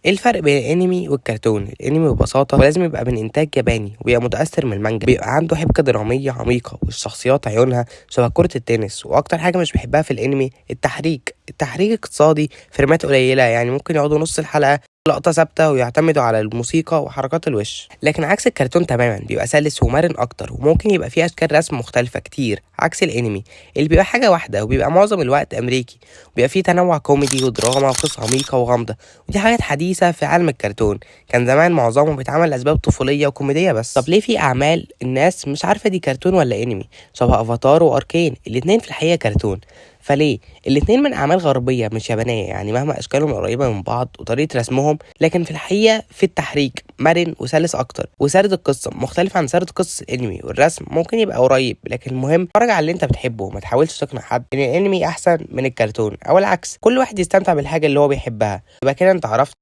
ايه الفرق بين الانمي والكرتون؟ الانمي ببساطه ولازم يبقى من انتاج ياباني ويبقى متاثر من المانجا، بيبقى عنده حبكه دراميه عميقه والشخصيات عيونها شبه كره التنس. واكتر حاجه مش بحبها في الانمي التحريك اقتصادي، فريمات قليله، يعني ممكن يقعدوا نص الحلقه لقطة ثابتة ويعتمدوا على الموسيقى وحركات الوش. لكن عكس الكرتون تماما، بيبقى سلس ومرن اكتر، وممكن يبقى فيه اشكال رسم مختلفة كتير عكس الانمي اللي بيبقى حاجة واحدة وبيبقى معظم الوقت امريكي. بيبقى فيه تنوع كوميدي ودراما وقصص عميقة وغامضة، ودي حاجات حديثة في عالم الكرتون. كان زمان معظمه بيتعمل لأسباب طفولية وكوميدية بس. طب ليه في أعمال الناس مش عارفة دي كرتون ولا انمي؟ شبه افاتار واركين، الاتنين في الحقيقة كرتون. فليه؟ الاتنين من أعمال غربية مش يابانية، يعني مهما أشكالهم قريبة من بعض وطريقة رسمهم، لكن في الحقيقة في التحريك مرن وسلس أكتر، وسرد القصة مختلف عن سرد قصة الأنمي. والرسم ممكن يبقى قريب، لكن المهم اتفرج على اللي أنت بتحبه، ما تحاولش تقنع حد إن الأنمي أحسن من الكرتون أو العكس. كل واحد يستمتع بالحاجة اللي هو بيحبها. يبقى كده أنت عرفت